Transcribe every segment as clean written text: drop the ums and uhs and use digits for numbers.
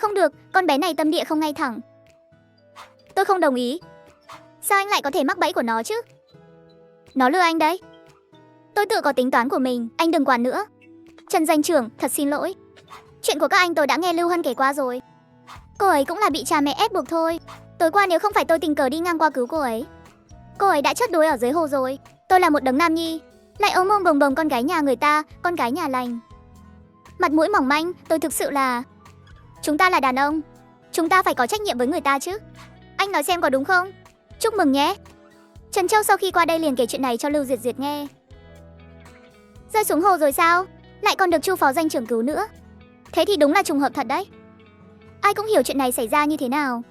Không được, con bé này tâm địa không ngay thẳng. Tôi không đồng ý. Sao anh lại có thể mắc bẫy của nó chứ? Nó lừa anh đấy. Tôi tự có tính toán của mình, anh đừng quản nữa. Trần Doanh trưởng, thật xin lỗi. Chuyện của các anh tôi đã nghe Lưu Hân kể qua rồi. Cô ấy cũng là bị cha mẹ ép buộc thôi. Tối qua nếu không phải tôi tình cờ đi ngang qua cứu cô ấy đã chết đuối ở dưới hồ rồi. Tôi là một đấng nam nhi, lại ôm ôm bồng bồng con gái nhà người ta, con gái nhà lành. Mặt mũi mỏng manh, tôi thực sự là... Chúng ta là đàn ông, chúng ta phải có trách nhiệm với người ta chứ. Anh nói xem có đúng không? Chúc mừng nhé. Trần Châu sau khi qua đây liền kể chuyện này cho Lưu Diệt Diệt nghe. Rơi xuống hồ rồi sao? Lại còn được Chu phó doanh trưởng cứu nữa. Thế thì đúng là trùng hợp thật đấy. Ai cũng hiểu chuyện này xảy ra như thế nào.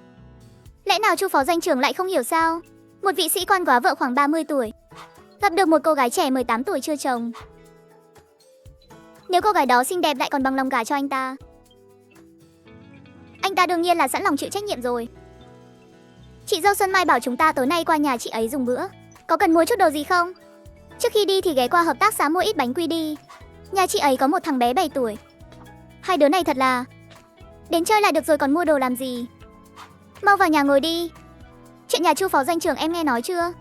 Lẽ nào Chu phó doanh trưởng lại không hiểu sao? Một vị sĩ quan góa vợ khoảng 30 tuổi gặp được một cô gái trẻ 18 tuổi chưa chồng. Nếu cô gái đó xinh đẹp lại còn bằng lòng gả cho anh ta đương nhiên là sẵn lòng chịu trách nhiệm rồi. Chị dâu Xuân Mai bảo chúng ta tối nay qua nhà chị ấy dùng bữa. Có cần mua chút đồ gì không? Trước khi đi thì ghé qua hợp tác xã mua ít bánh quy đi. Nhà chị ấy có một thằng bé 7 tuổi. Hai đứa này thật là... Đến chơi là được rồi còn mua đồ làm gì? Mau vào nhà ngồi đi. Chuyện nhà Chu phó doanh trưởng em nghe nói chưa?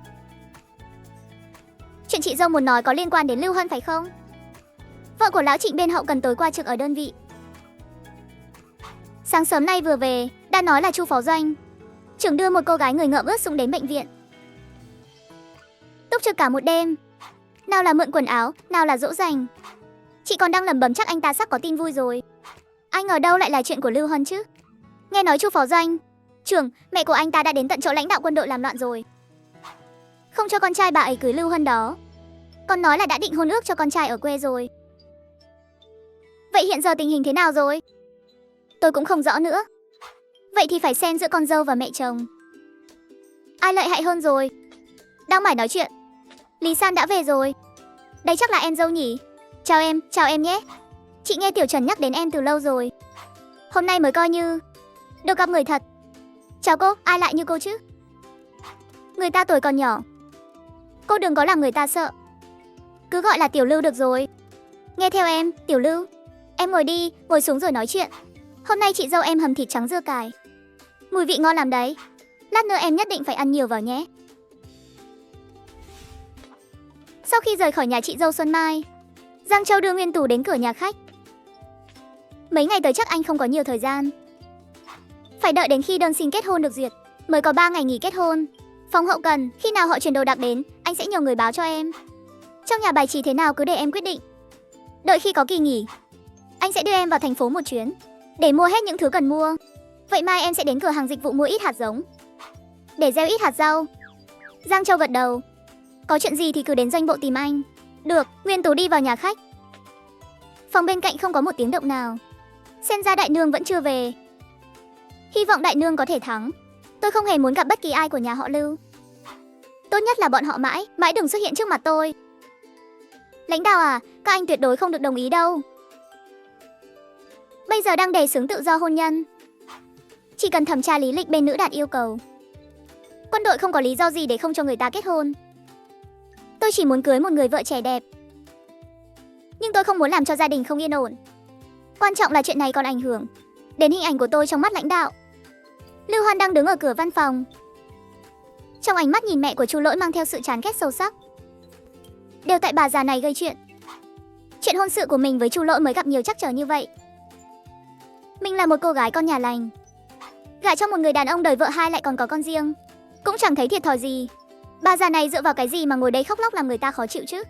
Chuyện chị dâu muốn nói có liên quan đến Lưu Hân phải không? Vợ của lão Trịnh bên hậu cần tối qua trực ở đơn vị. Sáng sớm nay vừa về, đã nói là Chu phó doanh trưởng đưa một cô gái người ngợm ướt sũng đến bệnh viện. Túc trực cả một đêm. Nào là mượn quần áo, nào là dỗ dành. Chị còn đang lẩm bẩm chắc anh ta sắp có tin vui rồi. Ai ngờ đâu lại là chuyện của Lưu Hân chứ. Nghe nói Chu phó doanh trưởng, mẹ của anh ta đã đến tận chỗ lãnh đạo quân đội làm loạn rồi. Không cho con trai bà ấy cưới Lưu Hân đó. Còn nói là đã định hôn ước cho con trai ở quê rồi. Vậy hiện giờ tình hình thế nào rồi? Tôi cũng không rõ nữa. Vậy thì phải xem giữa con dâu và mẹ chồng ai lợi hại hơn rồi. Đang mải nói chuyện, Lý San đã về rồi. Đây chắc là em dâu nhỉ? Chào em nhé. Chị nghe Tiểu Trần nhắc đến em từ lâu rồi. Hôm nay mới coi như được gặp người thật. Chào cô, ai lại như cô chứ? Người ta tuổi còn nhỏ, cô đừng có làm người ta sợ. Cứ gọi là Tiểu Lưu được rồi. Nghe theo em, Tiểu Lưu. Em ngồi đi, ngồi xuống rồi nói chuyện. Hôm nay chị dâu em hầm thịt trắng dưa cải, mùi vị ngon lắm đấy. Lát nữa em nhất định phải ăn nhiều vào nhé. Sau khi rời khỏi nhà chị dâu Xuân Mai, Giang Châu đưa Nguyên Tú đến cửa nhà khách. Mấy ngày tới chắc anh không có nhiều thời gian. Phải đợi đến khi đơn xin kết hôn được duyệt mới có 3 ngày nghỉ kết hôn. Phòng hậu cần, khi nào họ chuyển đồ đạc đến, anh sẽ nhờ người báo cho em. Trong nhà bài trí thế nào cứ để em quyết định. Đợi khi có kỳ nghỉ, anh sẽ đưa em vào thành phố một chuyến để mua hết những thứ cần mua. Vậy mai em sẽ đến cửa hàng dịch vụ mua ít hạt giống để gieo ít hạt rau. Giang Châu gật đầu. Có chuyện gì thì cứ đến doanh bộ tìm anh. Được, Nguyên Tú đi vào nhà khách. Phòng bên cạnh không có một tiếng động nào. Xem ra đại nương vẫn chưa về. Hy vọng đại nương có thể thắng. Tôi không hề muốn gặp bất kỳ ai của nhà họ Lưu. Tốt nhất là bọn họ mãi đừng xuất hiện trước mặt tôi. Lãnh đạo à, các anh tuyệt đối không được đồng ý đâu. Bây giờ đang đề xướng tự do hôn nhân. Chỉ cần thẩm tra lý lịch bên nữ đạt yêu cầu. Quân đội không có lý do gì để không cho người ta kết hôn. Tôi chỉ muốn cưới một người vợ trẻ đẹp. Nhưng tôi không muốn làm cho gia đình không yên ổn. Quan trọng là chuyện này còn ảnh hưởng đến hình ảnh của tôi trong mắt lãnh đạo. Lưu Hoan đang đứng ở cửa văn phòng. Trong ánh mắt nhìn mẹ của Chu Lỗi mang theo sự chán ghét sâu sắc. Đều tại bà già này gây chuyện. Chuyện hôn sự của mình với Chu Lỗi mới gặp nhiều trắc trở như vậy. Mình là một cô gái con nhà lành, gả cho một người đàn ông đời vợ hai lại còn có con riêng, cũng chẳng thấy thiệt thòi gì. Bà già này dựa vào cái gì mà ngồi đây khóc lóc làm người ta khó chịu chứ?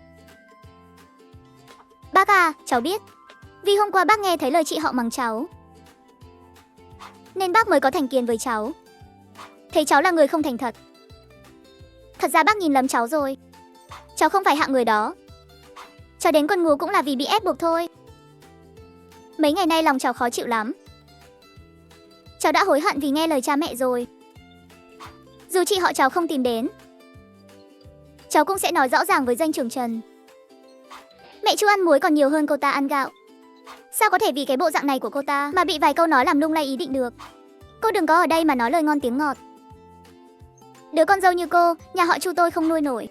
Bác à, cháu biết. Vì hôm qua bác nghe thấy lời chị họ mắng cháu, nên bác mới có thành kiến với cháu. Thấy cháu là người không thành thật. Thật ra bác nhìn lầm cháu rồi. Cháu không phải hạng người đó. Cháu đến Quân Ngú cũng là vì bị ép buộc thôi. Mấy ngày nay lòng cháu khó chịu lắm. Cháu đã hối hận vì nghe lời cha mẹ rồi. Dù chị họ cháu không tìm đến, cháu cũng sẽ nói rõ ràng với doanh trưởng Trần. Mẹ chú ăn muối còn nhiều hơn cô ta ăn gạo. Sao có thể vì cái bộ dạng này của cô ta mà bị vài câu nói làm lung lay ý định được? Cô đừng có ở đây mà nói lời ngon tiếng ngọt. Đứa con dâu như cô, nhà họ Chu tôi không nuôi nổi.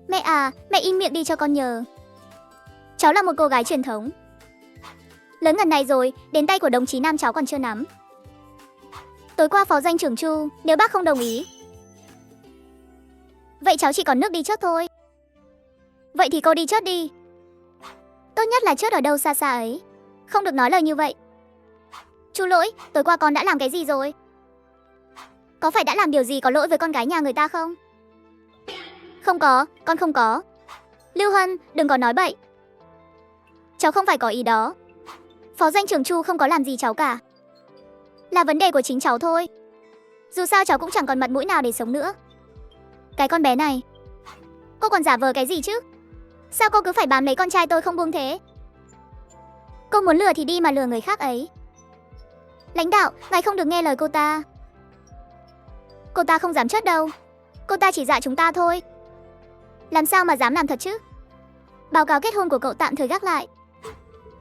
Mẹ à, mẹ im miệng đi cho con nhờ. Cháu là một cô gái truyền thống, Lớn ngần này rồi, đến tay của đồng chí Nam cháu còn chưa nắm. Tối qua phó doanh trưởng Chu, nếu bác không đồng ý, vậy cháu chỉ còn nước đi chốt thôi. Vậy thì cô đi chốt đi. Tốt nhất là chốt ở đâu xa xa ấy. Không được nói lời như vậy. Chu Lỗi, tối qua con đã làm cái gì rồi? Có phải đã làm điều gì có lỗi với con gái nhà người ta không? Không có, con không có. Lưu Hân, đừng có nói bậy. Cháu không phải có ý đó. Phó doanh trưởng Chu không có làm gì cháu cả. Là vấn đề của chính cháu thôi. Dù sao cháu cũng chẳng còn mặt mũi nào để sống nữa. Cái con bé này, cô còn giả vờ cái gì chứ? Sao cô cứ phải bám lấy con trai tôi không buông thế? Cô muốn lừa thì đi mà lừa người khác ấy. Lãnh đạo, ngài không được nghe lời cô ta. Cô ta không dám chốt đâu. Cô ta chỉ dọa chúng ta thôi. Làm sao mà dám làm thật chứ? Báo cáo kết hôn của cậu tạm thời gác lại.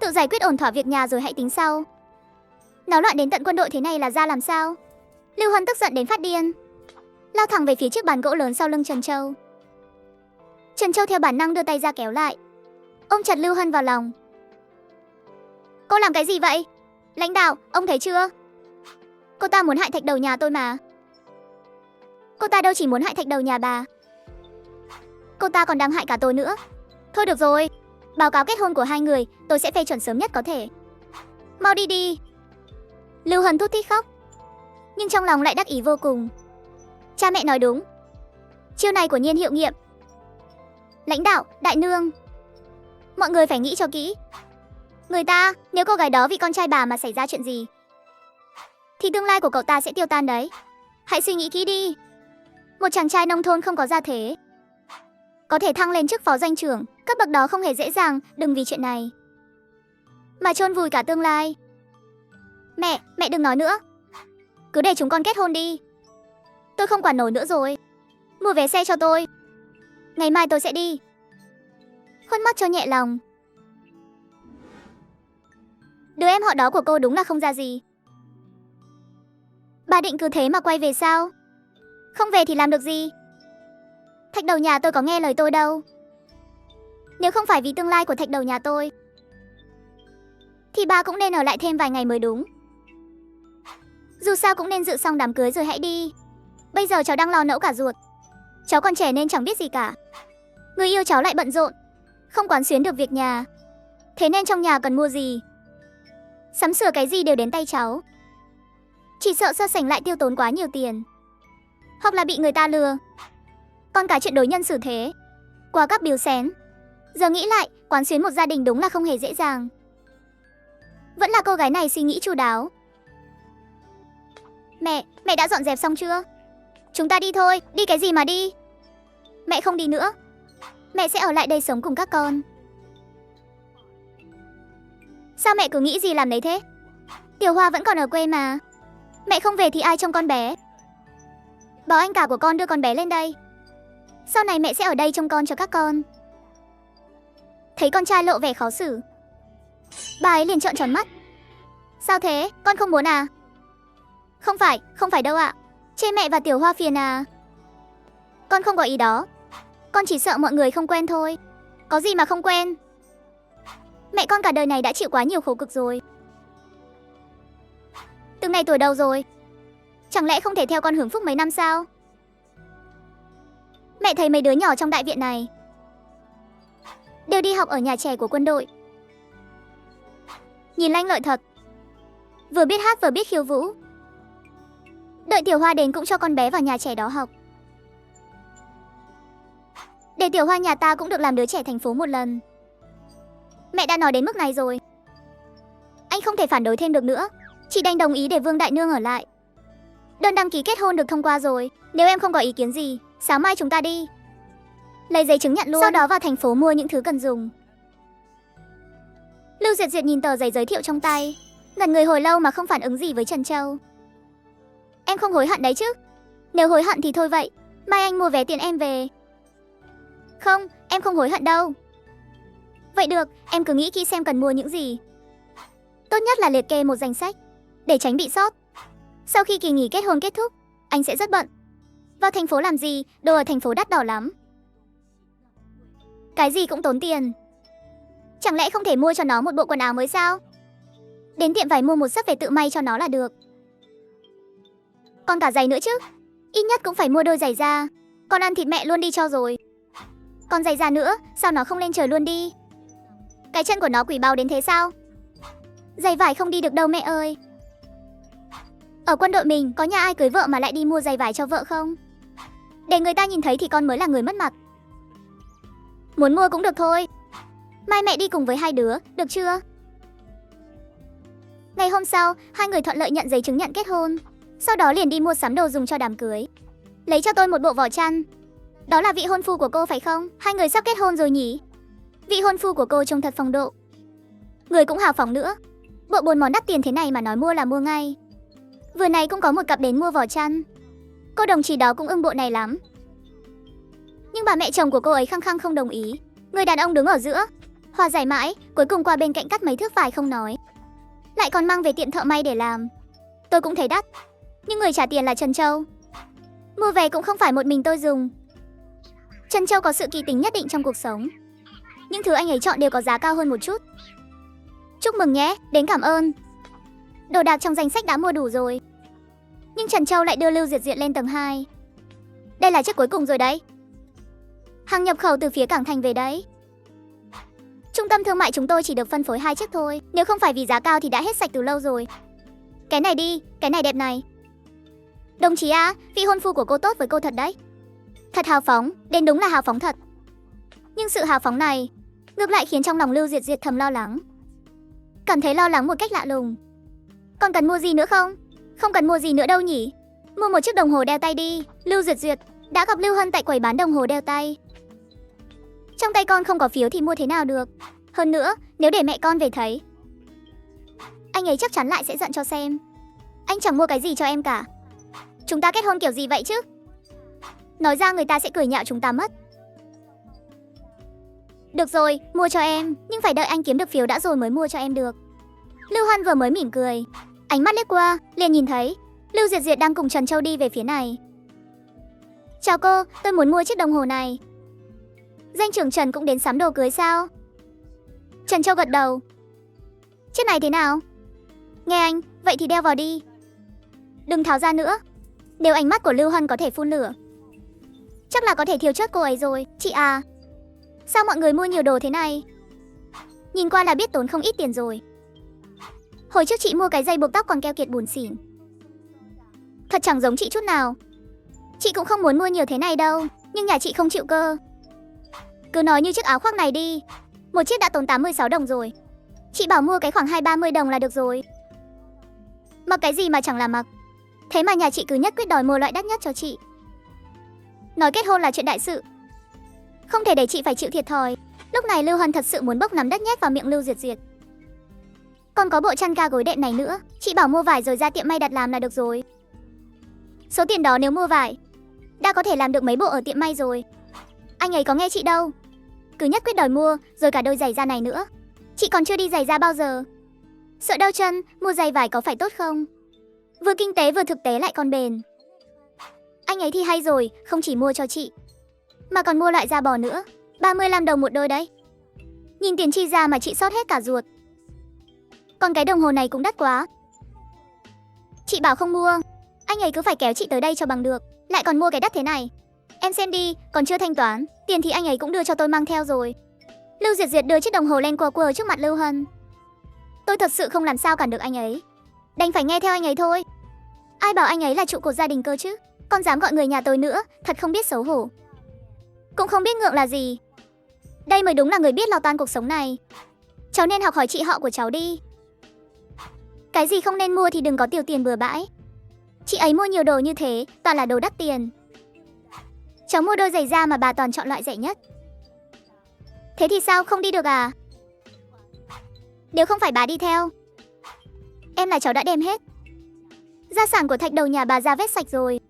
Tự giải quyết ổn thỏa việc nhà rồi hãy tính sau. Náo loạn đến tận quân đội thế này là ra làm sao? Lưu Huân tức giận đến phát điên, lao thẳng về phía chiếc bàn gỗ lớn sau lưng Trần Châu. Trần Châu theo bản năng đưa tay ra kéo lại, ôm chặt Lưu Hân vào lòng. Cô làm cái gì vậy? Lãnh đạo, ông thấy chưa? Cô ta muốn hại thạch đầu nhà tôi mà. Cô ta đâu chỉ muốn hại thạch đầu nhà bà. Cô ta còn đang hại cả tôi nữa. Thôi được rồi, báo cáo kết hôn của hai người tôi sẽ phê chuẩn sớm nhất có thể. Mau đi đi. Lưu Hân thút thít khóc, nhưng trong lòng lại đắc ý vô cùng. Cha mẹ nói đúng, chiêu này của Nhiên hiệu nghiệm. Lãnh đạo, đại nương, mọi người phải nghĩ cho kỹ. Người ta, nếu cô gái đó vì con trai bà mà xảy ra chuyện gì, thì tương lai của cậu ta sẽ tiêu tan đấy. Hãy suy nghĩ kỹ đi. Một chàng trai nông thôn không có gia thế, có thể thăng lên chức phó doanh trưởng, cấp bậc đó không hề dễ dàng. Đừng vì chuyện này mà chôn vùi cả tương lai. Mẹ đừng nói nữa. Cứ để chúng con kết hôn đi. Tôi không quản nổi nữa rồi. Mua vé xe cho tôi. Ngày mai tôi sẽ đi. Khuôn mắt cho nhẹ lòng. Đứa em họ đó của cô đúng là không ra gì. Bà định cứ thế mà quay về sao? Không về thì làm được gì? Thạch đầu nhà tôi có nghe lời tôi đâu. Nếu không phải vì tương lai của thạch đầu nhà tôi, thì bà cũng nên ở lại thêm vài ngày mới đúng. Dù sao cũng nên dự xong đám cưới rồi hãy đi. Bây giờ cháu đang lo nẫu cả ruột. Cháu còn trẻ nên chẳng biết gì cả. Người yêu cháu lại bận rộn, không quán xuyến được việc nhà. Thế nên trong nhà cần mua gì, sắm sửa cái gì đều đến tay cháu. Chỉ sợ sơ sảnh lại tiêu tốn quá nhiều tiền, hoặc là bị người ta lừa. Còn cả chuyện đối nhân xử thế, qua các biếu xén. Giờ nghĩ lại, quán xuyến một gia đình đúng là không hề dễ dàng. Vẫn là cô gái này suy nghĩ chu đáo. Mẹ đã dọn dẹp xong chưa? Chúng ta đi thôi. Đi cái gì mà đi? Mẹ không đi nữa. Mẹ sẽ ở lại đây sống cùng các con. Sao mẹ cứ nghĩ gì làm đấy thế? Tiểu Hoa vẫn còn ở quê mà. Mẹ không về thì ai trông con bé? Bảo anh cả của con đưa con bé lên đây. Sau này mẹ sẽ ở đây trông con cho các con. Thấy con trai lộ vẻ khó xử, bà ấy liền trợn tròn mắt. Sao thế? Con không muốn à? Không phải đâu ạ. Chê mẹ và Tiểu Hoa phiền à? Con không có ý đó. Con chỉ sợ mọi người không quen thôi. Có gì mà không quen? Mẹ con cả đời này đã chịu quá nhiều khổ cực rồi. Từng này tuổi đầu rồi, chẳng lẽ không thể theo con hưởng phúc mấy năm sao? Mẹ thấy mấy đứa nhỏ trong đại viện này đều đi học ở nhà trẻ của quân đội. Nhìn lanh lợi thật, vừa biết hát vừa biết khiêu vũ. Đợi Tiểu Hoa đến cũng cho con bé vào nhà trẻ đó học, để Tiểu Hoa nhà ta cũng được làm đứa trẻ thành phố một lần. Mẹ đã nói đến mức này rồi, anh không thể phản đối thêm được nữa. Chị đành đồng ý để Vương Đại Nương ở lại. Đơn đăng ký kết hôn được thông qua rồi. Nếu em không có ý kiến gì, sáng mai chúng ta đi lấy giấy chứng nhận luôn. Sau đó vào thành phố mua những thứ cần dùng. Lưu Duyệt Duyệt nhìn tờ giấy giới thiệu trong tay, ngẩn người hồi lâu mà không phản ứng gì với Trần Châu. Em không hối hận đấy chứ? Nếu hối hận thì thôi vậy, mai anh mua vé tiền em về. Không, em không hối hận đâu. Vậy được, em cứ nghĩ kỹ xem cần mua những gì. Tốt nhất là liệt kê một danh sách, để tránh bị sót. Sau khi kỳ nghỉ kết hôn kết thúc, anh sẽ rất bận. Vào thành phố làm gì, đồ ở thành phố đắt đỏ lắm. Cái gì cũng tốn tiền. Chẳng lẽ không thể mua cho nó một bộ quần áo mới sao? Đến tiệm vải mua một sấp về tự may cho nó là được. Còn cả giày nữa chứ. Ít nhất cũng phải mua đôi giày da. Con ăn thịt mẹ luôn đi cho rồi. Còn giày da nữa, sao nó không lên trời luôn đi? Cái chân của nó quỷ báu đến thế sao? Giày vải không đi được đâu mẹ ơi. Ở quân đội mình có nhà ai cưới vợ mà lại đi mua giày vải cho vợ không? Để người ta nhìn thấy thì con mới là người mất mặt. Muốn mua cũng được thôi. Mai mẹ đi cùng với hai đứa, được chưa? Ngày hôm sau, hai người thuận lợi nhận giấy chứng nhận kết hôn. Sau đó liền đi mua sắm đồ dùng cho đám cưới. Lấy cho tôi một bộ vỏ chăn. Đó là vị hôn phu của cô phải không? Hai người sắp kết hôn rồi nhỉ? Vị hôn phu của cô trông thật phong độ. Người cũng hào phóng nữa. Bộ 4 món đắt tiền thế này mà nói mua là mua ngay. Vừa nãy cũng có một cặp đến mua vỏ chăn. Cô đồng chí đó cũng ưng bộ này lắm. Nhưng bà mẹ chồng của cô ấy khăng khăng không đồng ý. Người đàn ông đứng ở giữa, hòa giải mãi, cuối cùng qua bên cạnh cắt mấy thước vải không nói. Lại còn mang về tiệm thợ may để làm. Tôi cũng thấy đắt, nhưng người trả tiền là Trần Châu. Mua về cũng không phải một mình tôi dùng. Trần Châu có sự kỳ tính nhất định trong cuộc sống. Những thứ anh ấy chọn đều có giá cao hơn một chút. Chúc mừng nhé, đến cảm ơn. Đồ đạc trong danh sách đã mua đủ rồi. Nhưng Trần Châu lại đưa Lưu Diệt Diệt lên tầng 2. Đây là chiếc cuối cùng rồi đấy. Hàng nhập khẩu từ phía cảng thành về đấy. Trung tâm thương mại chúng tôi chỉ được phân phối 2 chiếc thôi. Nếu không phải vì giá cao thì đã hết sạch từ lâu rồi. Cái này đi, cái này đẹp này. Đồng chí à, vị hôn phu của cô tốt với cô thật đấy. Thật hào phóng, đến đúng là hào phóng thật. Nhưng sự hào phóng này ngược lại khiến trong lòng Lưu Diệt Diệt thầm lo lắng. Cảm thấy lo lắng một cách lạ lùng. Còn cần mua gì nữa không? Không cần mua gì nữa đâu nhỉ. Mua một chiếc đồng hồ đeo tay đi. Lưu Diệt Diệt đã gặp Lưu Hân tại quầy bán đồng hồ đeo tay. Trong tay con không có phiếu thì mua thế nào được. Hơn nữa, nếu để mẹ con về thấy, anh ấy chắc chắn lại sẽ giận cho xem. Anh chẳng mua cái gì cho em cả. Chúng ta kết hôn kiểu gì vậy chứ? Nói ra người ta sẽ cười nhạo chúng ta mất. Được rồi, mua cho em. Nhưng phải đợi anh kiếm được phiếu đã rồi mới mua cho em được. Lưu Hân vừa mới mỉm cười, ánh mắt liếc qua, liền nhìn thấy Lưu Diệt Diệt đang cùng Trần Châu đi về phía này. Chào cô, tôi muốn mua chiếc đồng hồ này. Danh trưởng Trần cũng đến sắm đồ cưới sao? Trần Châu gật đầu. Chiếc này thế nào? Nghe anh, vậy thì đeo vào đi. Đừng tháo ra nữa. Nếu ánh mắt của Lưu Hân có thể phun lửa, chắc là có thể thiêu chết cô ấy rồi. Chị à, sao mọi người mua nhiều đồ thế này? Nhìn qua là biết tốn không ít tiền rồi. Hồi trước chị mua cái dây buộc tóc còn keo kiệt bủn xỉn. Thật chẳng giống chị chút nào. Chị cũng không muốn mua nhiều thế này đâu, nhưng nhà chị không chịu cơ. Cứ nói như chiếc áo khoác này đi, một chiếc đã tốn 86 đồng rồi. Chị bảo mua cái khoảng 20-30 đồng là được rồi. Mặc cái gì mà chẳng là mặc. Thế mà nhà chị cứ nhất quyết đòi mua loại đắt nhất cho chị. Nói kết hôn là chuyện đại sự, không thể để chị phải chịu thiệt thòi. Lúc này Lưu Hân thật sự muốn bốc nắm đất nhét vào miệng Lưu Diệt Diệt. Còn có bộ chăn ga gối đệm này nữa. Chị bảo mua vải rồi ra tiệm may đặt làm là được rồi. Số tiền đó nếu mua vải đã có thể làm được mấy bộ ở tiệm may rồi. Anh ấy có nghe chị đâu. Cứ nhất quyết đòi mua, rồi cả đôi giày da này nữa. Chị còn chưa đi giày da bao giờ. Sợ đau chân, mua giày vải có phải tốt không? Vừa kinh tế vừa thực tế lại còn bền. Anh ấy thì hay rồi, không chỉ mua cho chị, mà còn mua loại da bò nữa. 35 đồng một đôi đấy. Nhìn tiền chi ra mà chị xót hết cả ruột. Còn cái đồng hồ này cũng đắt quá. Chị bảo không mua, anh ấy cứ phải kéo chị tới đây cho bằng được. Lại còn mua cái đắt thế này. Em xem đi, còn chưa thanh toán. Tiền thì anh ấy cũng đưa cho tôi mang theo rồi. Lưu Diệt Diệt đưa chiếc đồng hồ lên quơ trước mặt Lưu Hân. Tôi thật sự không làm sao cản được anh ấy, đành phải nghe theo anh ấy thôi. Ai bảo anh ấy là trụ cột gia đình cơ chứ. Còn dám gọi người nhà tôi nữa, thật không biết xấu hổ. Cũng không biết ngượng là gì. Đây mới đúng là người biết lo toan cuộc sống này. Cháu nên học hỏi chị họ của cháu đi. Cái gì không nên mua thì đừng có tiêu tiền bừa bãi. Chị ấy mua nhiều đồ như thế, toàn là đồ đắt tiền. Cháu mua đôi giày da mà bà toàn chọn loại rẻ nhất. Thế thì sao, không đi được à? Nếu không phải bà đi theo, em là cháu đã đem hết gia sản của Thạch Đầu nhà bà ra vết sạch rồi.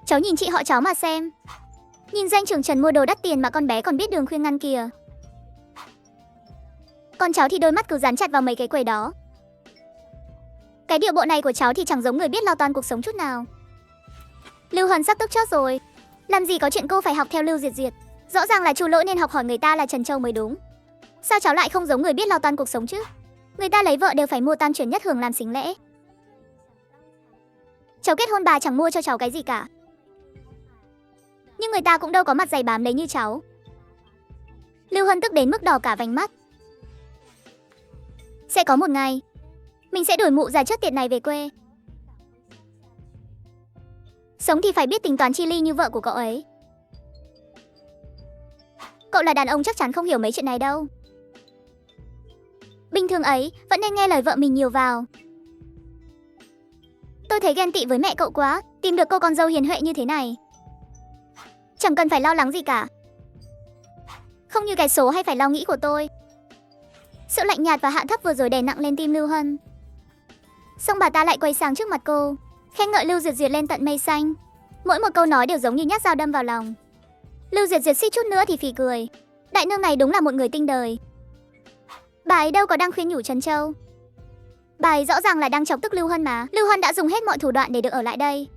Cháu nhìn chị họ cháu mà xem. Nhìn danh trưởng Trần mua đồ đắt tiền mà con bé còn biết đường khuyên ngăn kìa. Con cháu thì đôi mắt cứ dán chặt vào mấy cái quầy đó. Cái điệu bộ này của cháu thì chẳng giống người biết lo toan cuộc sống chút nào. Lưu Hân sắp tức chết rồi. Làm gì có chuyện cô phải học theo Lưu Diệt Diệt. Rõ ràng là Chu Lỗi nên học hỏi người ta là Trần Châu mới đúng. Sao cháu lại không giống người biết lo toan cuộc sống chứ? Người ta lấy vợ đều phải mua tam chuyển nhất hưởng làm sính lễ. Cháu kết hôn bà chẳng mua cho cháu cái gì cả. Nhưng người ta cũng đâu có mặt dày bám lấy như cháu. Lưu Hân tức đến mức đỏ cả vành mắt. Sẽ có một ngày mình sẽ đuổi mụ già chất tiệt này về quê. Sống thì phải biết tính toán chi ly như vợ của cậu ấy. Cậu là đàn ông chắc chắn không hiểu mấy chuyện này đâu. Bình thường ấy vẫn nên nghe lời vợ mình nhiều vào. Tôi thấy ghen tị với mẹ cậu quá, tìm được cô con dâu hiền huệ như thế này. Chẳng cần phải lo lắng gì cả. Không như cái số hay phải lo nghĩ của tôi. Sự lạnh nhạt và hạ thấp vừa rồi đè nặng lên tim Lưu Hân. Xong bà ta lại quay sang trước mặt cô, khen ngợi Lưu Duyệt Duyệt lên tận mây xanh. Mỗi một câu nói đều giống như nhát dao đâm vào lòng. Lưu Duyệt Duyệt suýt chút nữa thì phì cười. Đại nương này đúng là một người tinh đời. Bà ấy đâu có đang khuyên nhủ Trần Châu. Bà ấy rõ ràng là đang chọc tức Lưu Hân mà. Lưu Hân đã dùng hết mọi thủ đoạn để được ở lại đây.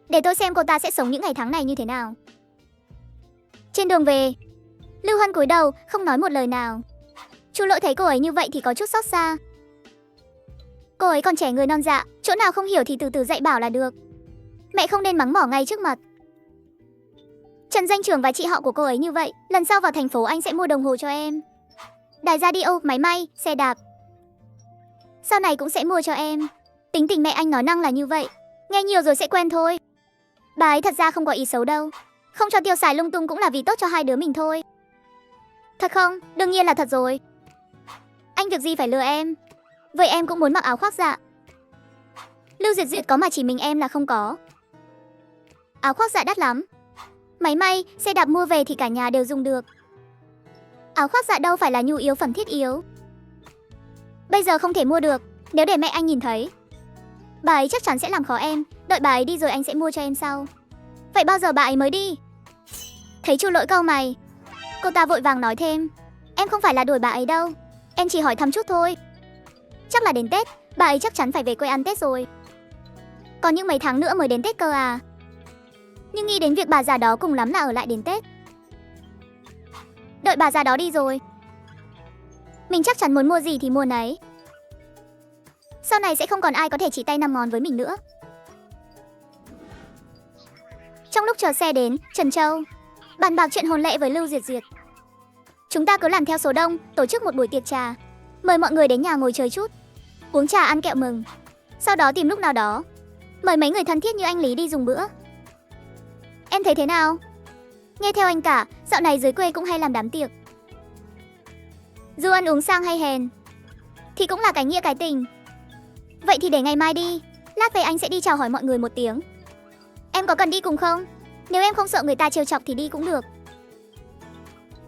Để tôi xem cô ta sẽ sống những ngày tháng này như thế nào. Trên đường về, Lưu Hân cúi đầu, không nói một lời nào. Chu Lỗi thấy cô ấy như vậy thì có chút xót xa. Cô ấy còn trẻ người non dạ, chỗ nào không hiểu thì từ từ dạy bảo là được. Mẹ không nên mắng mỏ ngay trước mặt. Trần Doanh Trưởng và chị họ của cô ấy như vậy, lần sau vào thành phố anh sẽ mua đồng hồ cho em. Đài radio, máy may, xe đạp. Sau này cũng sẽ mua cho em. Tính tình mẹ anh nói năng là như vậy, nghe nhiều rồi sẽ quen thôi. Bà ấy thật ra không có ý xấu đâu. Không cho tiêu xài lung tung cũng là vì tốt cho hai đứa mình thôi. Thật không? Đương nhiên là thật rồi. Anh việc gì phải lừa em. Vậy em cũng muốn mặc áo khoác dạ. Lưu Duyệt Duyệt có mà chỉ mình em là không có. Áo khoác dạ đắt lắm. Máy may, xe đạp mua về thì cả nhà đều dùng được. Áo khoác dạ đâu phải là nhu yếu phẩm thiết yếu. Bây giờ không thể mua được. Nếu để mẹ anh nhìn thấy, bà ấy chắc chắn sẽ làm khó em. Đợi bà ấy đi rồi anh sẽ mua cho em sau. Vậy bao giờ bà ấy mới đi? Thấy Chu Lỗi cau mày, cô ta vội vàng nói thêm. Em không phải là đuổi bà ấy đâu. Em chỉ hỏi thăm chút thôi. Chắc là đến Tết, bà ấy chắc chắn phải về quê ăn Tết rồi. Còn những mấy tháng nữa mới đến Tết cơ à. Nhưng nghĩ đến việc bà già đó cùng lắm là ở lại đến Tết. Đợi bà già đó đi rồi, mình chắc chắn muốn mua gì thì mua nấy. Sau này sẽ không còn ai có thể chỉ tay năm ngón với mình nữa. Trong lúc chờ xe đến, Trần Châu bàn bạc chuyện hôn lễ với Lưu Duyệt Duyệt. Chúng ta cứ làm theo số đông, tổ chức một buổi tiệc trà, mời mọi người đến nhà ngồi chơi chút, uống trà ăn kẹo mừng. Sau đó tìm lúc nào đó mời mấy người thân thiết như anh Lý đi dùng bữa. Em thấy thế nào? Nghe theo anh cả, dạo này dưới quê cũng hay làm đám tiệc. Dù ăn uống sang hay hèn thì cũng là cái nghĩa cái tình. Vậy thì để ngày mai đi. Lát về anh sẽ đi chào hỏi mọi người một tiếng. Em có cần đi cùng không? Nếu em không sợ người ta trêu chọc thì đi cũng được.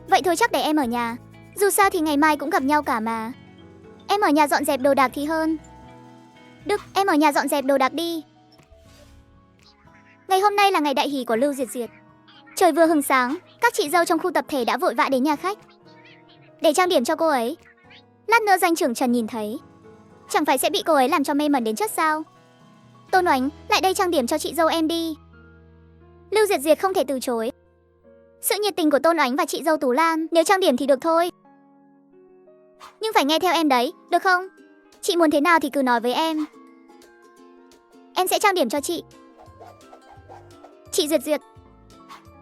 Vậy thôi chắc để em ở nhà. Dù sao thì ngày mai cũng gặp nhau cả mà. Em ở nhà dọn dẹp đồ đạc thì hơn. Được, em ở nhà dọn dẹp đồ đạc đi. Ngày hôm nay là ngày đại hỷ của Lưu Duyệt Duyệt. Trời vừa hừng sáng, các chị dâu trong khu tập thể đã vội vã đến nhà khách để trang điểm cho cô ấy. Lát nữa Doanh trưởng Trần nhìn thấy, chẳng phải sẽ bị cô ấy làm cho mê mẩn đến chết sao? Tôn Oánh, lại đây trang điểm cho chị dâu em đi. Lưu Duyệt Duyệt không thể từ chối sự nhiệt tình của Tôn Oánh và chị dâu Tú Lan. Nếu trang điểm thì được thôi, nhưng phải nghe theo em đấy, được không? Chị muốn thế nào thì cứ nói với em sẽ trang điểm cho chị. Chị Duyệt Duyệt,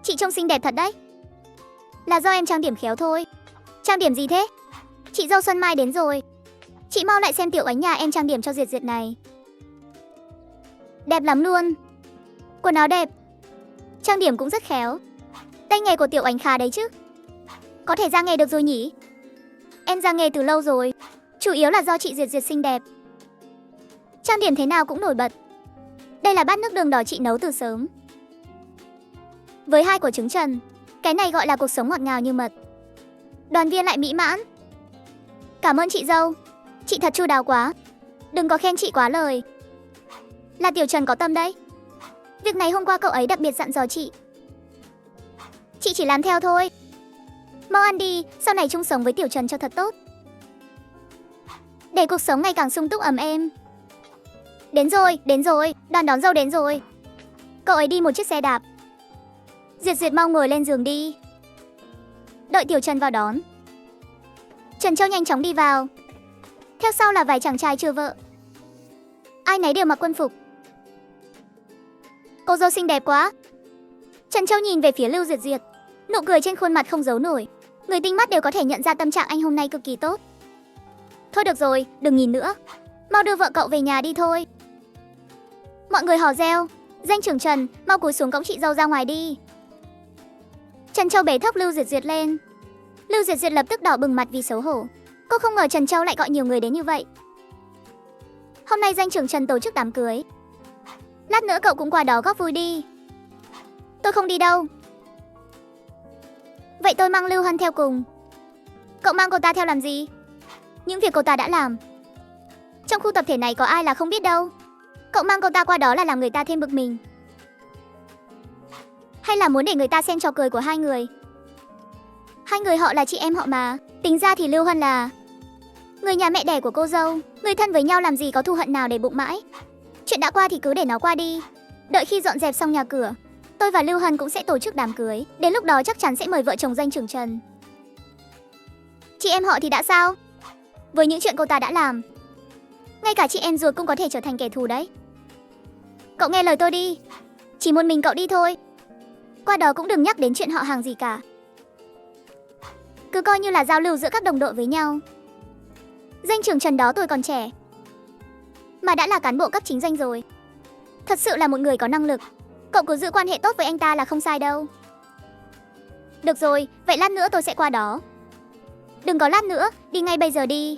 chị trông xinh đẹp thật đấy. Là do em trang điểm khéo thôi. Trang điểm gì thế? Chị dâu Xuân Mai đến rồi. Chị mau lại xem Tiểu Ánh nhà em trang điểm cho Duyệt Duyệt này. Đẹp lắm luôn. Quần áo đẹp, trang điểm cũng rất khéo. Tay nghề của Tiểu Ánh khá đấy chứ. Có thể ra nghề được rồi nhỉ? Em ra nghề từ lâu rồi. Chủ yếu là do chị Duyệt Duyệt xinh đẹp, trang điểm thế nào cũng nổi bật. Đây là bát nước đường đỏ chị nấu từ sớm, với 2 quả trứng trần. Cái này gọi là cuộc sống ngọt ngào như mật. Đoàn viên lại mỹ mãn. Cảm ơn chị dâu. Chị thật chu đáo quá. Đừng có khen chị quá lời. Là Tiểu Trần có tâm đấy. Việc này hôm qua cậu ấy đặc biệt dặn dò chị. Chị chỉ làm theo thôi. Mau ăn đi, sau này chung sống với Tiểu Trần cho thật tốt, để cuộc sống ngày càng sung túc ấm êm. Đến rồi, đoàn đón dâu đến rồi. Cậu ấy đi một chiếc xe đạp. Duyệt Duyệt mau ngồi lên giường đi. Đợi Tiểu Trần vào đón, Trần Châu nhanh chóng đi vào. Theo sau là vài chàng trai chưa vợ. Ai nấy đều mặc quân phục. Cô dâu xinh đẹp quá. Trần Châu nhìn về phía Lưu Duyệt Duyệt, nụ cười trên khuôn mặt không giấu nổi. Người tinh mắt đều có thể nhận ra tâm trạng anh hôm nay cực kỳ tốt. Thôi được rồi, đừng nhìn nữa. Mau đưa vợ cậu về nhà đi thôi. Mọi người hò reo. Danh trưởng Trần, mau cúi xuống cõng chị dâu ra ngoài đi. Trần Châu bế thốc Lưu Duyệt Duyệt lên. Lưu Duyệt Duyệt lập tức đỏ bừng mặt vì xấu hổ. Cô không ngờ Trần Châu lại gọi nhiều người đến như vậy. Hôm nay danh trưởng Trần tổ chức đám cưới. Lát nữa cậu cũng qua đó góp vui đi. Tôi không đi đâu. Vậy tôi mang Lưu Hân theo cùng. Cậu mang cô ta theo làm gì? Những việc cô ta đã làm trong khu tập thể này có ai là không biết đâu. Cậu mang cô ta qua đó là làm người ta thêm bực mình, hay là muốn để người ta xem trò cười của hai người? Hai người họ là chị em họ mà. Tính ra thì Lưu Hân là người nhà mẹ đẻ của cô dâu. Người thân với nhau làm gì có thù hận nào để bụng mãi. Chuyện đã qua thì cứ để nó qua đi. Đợi khi dọn dẹp xong nhà cửa, tôi và Lưu Hân cũng sẽ tổ chức đám cưới. Đến lúc đó chắc chắn sẽ mời vợ chồng danh trưởng Trần. Chị em họ thì đã sao? Với những chuyện cô ta đã làm, ngay cả chị em ruột cũng có thể trở thành kẻ thù đấy. Cậu nghe lời tôi đi. Chỉ một mình cậu đi thôi. Qua đó cũng đừng nhắc đến chuyện họ hàng gì cả. Cứ coi như là giao lưu giữa các đồng đội với nhau. Danh trưởng Trần đó tuổi còn trẻ mà đã là cán bộ cấp chính danh rồi. Thật sự là một người có năng lực. Cậu cứ giữ quan hệ tốt với anh ta là không sai đâu. Được rồi, vậy lát nữa tôi sẽ qua đó. Đừng có lát nữa, đi ngay bây giờ đi.